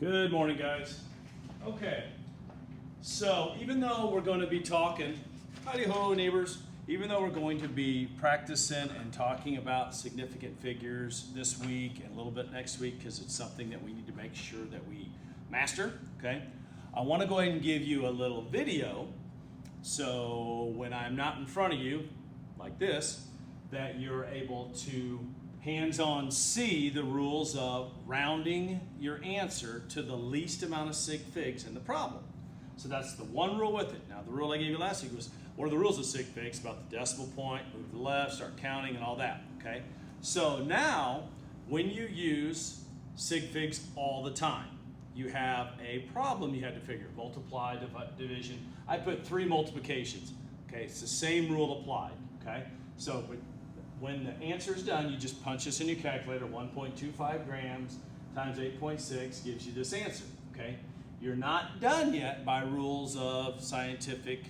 Good morning, guys. Okay, so even though we're going to be talking, howdy ho neighbors, even though we're going to be practicing and talking about significant figures this week and a little bit next week because it's something that we need to make sure that we master, okay? I want to go ahead and give you a little video so when I'm not in front of you like this, that you're able to hands-on see the rules of rounding your answer to the least amount of sig figs in the problem. So that's the one rule with it. Now the rule I gave you last week was, what are the rules of sig figs? About the decimal point, move to the left, start counting and all that, okay? So now, when you use sig figs all the time, you have a problem you had to figure. Multiply, division. I put 3 multiplications, okay? It's the same rule applied, okay? So, when the answer is done, you just punch this in your calculator. 1.25 grams times 8.6 gives you this answer, okay? You're not done yet by rules of scientific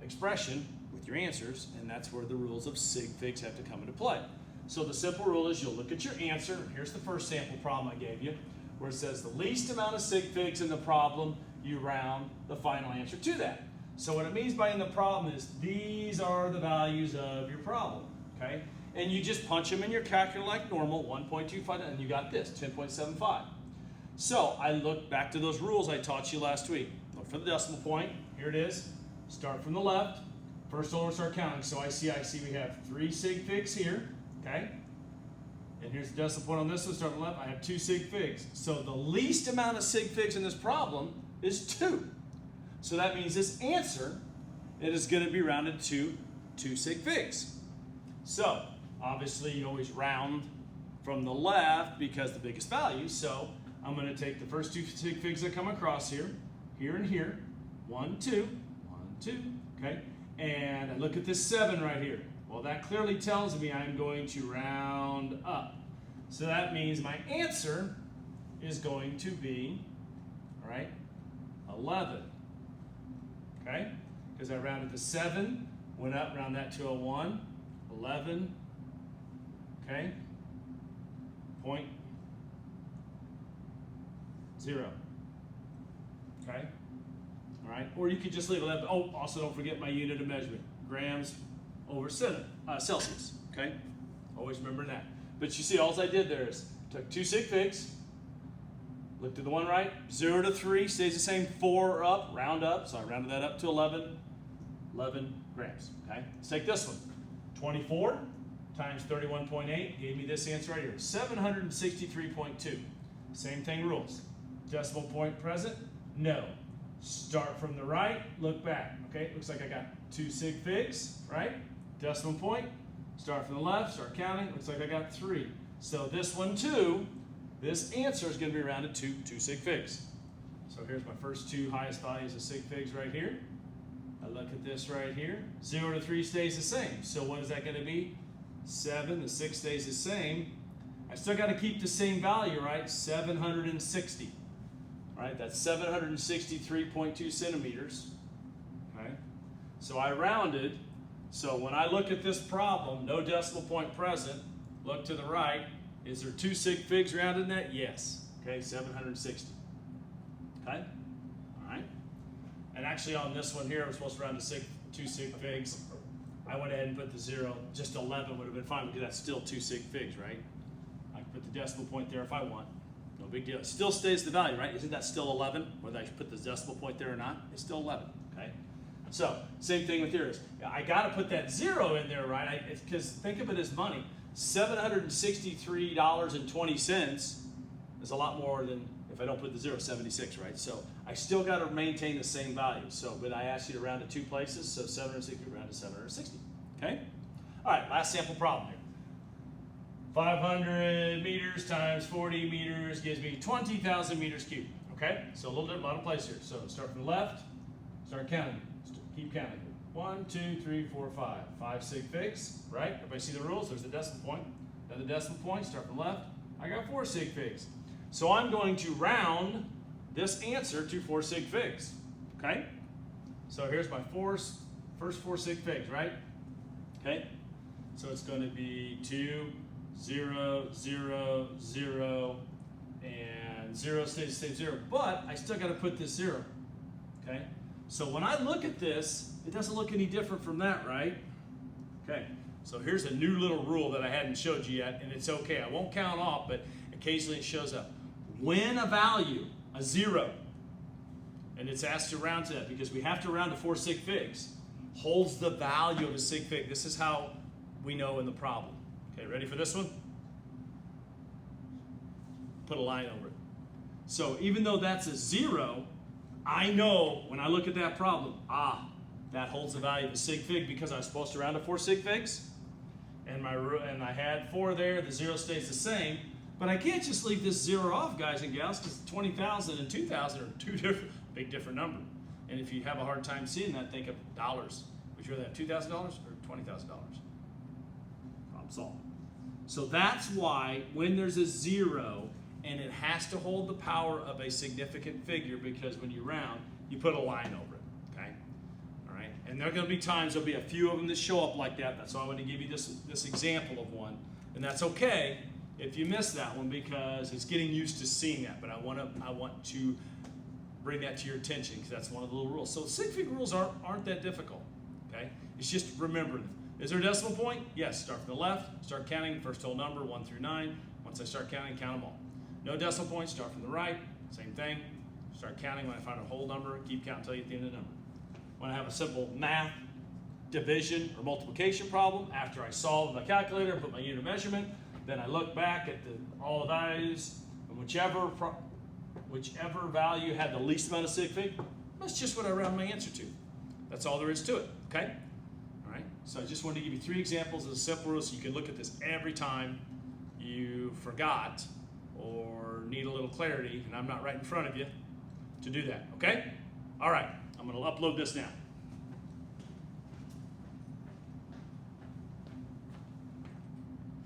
expression with your answers, and that's where the rules of sig figs have to come into play. So the simple rule is you'll look at your answer. Here's the first sample problem I gave you, where it says the least amount of sig figs in the problem, you round the final answer to that. So what it means by in the problem is these are the values of your problem. Okay? And you just punch them in your calculator like normal, 1.25, and you got this, 10.75. So I look back to those rules I taught you last week. Look for the decimal point. Here it is. Start from the left. First we'll start counting. So I see we have 3 sig figs here. Okay? And here's the decimal point on this one. Start from the left. I have 2 sig figs. So the least amount of sig figs in this problem is 2. So that means this answer, it is going to be rounded to 2 sig figs. So, obviously you always round from the left because the biggest value. So, I'm going to take the first 2 sig figs that come across here, and here. 1, 2, 1, 2, okay? And I look at this 7 right here. Well, that clearly tells me I'm going to round up. So that means my answer is going to be, all right, 11. Okay? Because I rounded the 7, went up, round that to a 1. 11, okay, 0.0, okay, all right, or you could just leave 11. Oh, also don't forget my unit of measurement, grams over Celsius, okay, always remember that. But you see, all I did there is took 2 sig figs, looked at the one right, 0 to 3 stays the same, 4 up, round up, so I rounded that up to 11 grams, okay. Let's take this one. 24 times 31.8 gave me this answer right here, 763.2. Same thing rules. Decimal point present? No. Start from the right, look back. Okay, looks like I got 2 sig figs, right? Decimal point, start from the left, start counting, looks like I got 3. So this one too, this answer is going to be rounded to 2 sig figs. So here's my first 2 highest values of sig figs right here. I look at this right here, 0 to 3 stays the same. So what is that going to be? 7, the 6 stays the same. I still got to keep the same value, right? 760, right? That's 763.2 centimeters, okay? So I rounded. So when I look at this problem, no decimal point present, look to the right. Is there 2 sig figs rounded in that? Yes, okay, 760, okay? And actually on this one here, I was supposed to round to 2 sig figs. I went ahead and put the 0, just 11 would have been fine because that's still 2 sig figs, right? I can put the decimal point there if I want. No big deal. It still stays the value, right? Isn't that still 11? Whether I put the decimal point there or not, it's still 11, okay? So, same thing with yours. I got to put that 0 in there, right? Because think of it as money. $763.20 is a lot more than if I don't put the 0, 76, right? So I still got to maintain the same value. So, but I asked you to round to 2 places, so 760 round to 760. Okay? All right, last sample problem here. 500 meters times 40 meters gives me 20,000 meters cubed. Okay? So a little bit, a lot of place here. So start from the left, start counting. Keep counting. 1, 2, 3, 4, 5. 5 sig figs, right? Everybody see the rules? There's the decimal point. Another decimal point, start from the left. I got 4 sig figs. So I'm going to round this answer to 4 sig figs, okay? So here's my first 4 sig figs, right? Okay, so it's going to be 2, 0, 0, 0, and and 0 stays the same 0, but I still got to put this 0. Okay? So when I look at this, it doesn't look any different from that, right? Okay, so here's a new little rule that I hadn't showed you yet, and it's okay. I won't count off, but occasionally it shows up. When a value, a 0, and it's asked to round to that because we have to round to 4 sig figs, holds the value of a sig fig. This is how we know in the problem. Okay, ready for this one? Put a line over it. So even though that's a 0, I know when I look at that problem, that holds the value of a sig fig because I was supposed to round to 4 sig figs, and I had 4 there. The 0 stays the same, but I can't just leave this 0 off, guys and gals, because 20,000 and 2,000 are two different number. And if you have a hard time seeing that, think of dollars. Would you rather have $2,000 or $20,000? Problem solved. So that's why when there's a 0 and it has to hold the power of a significant figure, because when you round, you put a line over it. Okay? All right? And there are going to be times, there'll be a few of them that show up like that. That's why I want to give you this example of one. And that's okay if you miss that one because it's getting used to seeing that. But I want to bring that to your attention because that's one of the little rules. So sig fig rules aren't that difficult. Okay? It's just remembering them. Is there a decimal point? Yes. Start from the left. Start counting first whole number 1 through 9. Once I start counting, count them all. No decimal points. Start from the right. Same thing. Start counting when I find a whole number. Keep counting until you get the end of the number. When I have a simple math, division, or multiplication problem, after I solve the calculator and put my unit of measurement, then I look back at all the values, and whichever value had the least amount of sig fig, that's just what I round my answer to. That's all there is to it. Okay? All right. So I just wanted to give you 3 examples of the simple rules so you can look at this every time you forgot or need a little clarity, and I'm not right in front of you to do that. Okay? All right. I'm going to upload this now.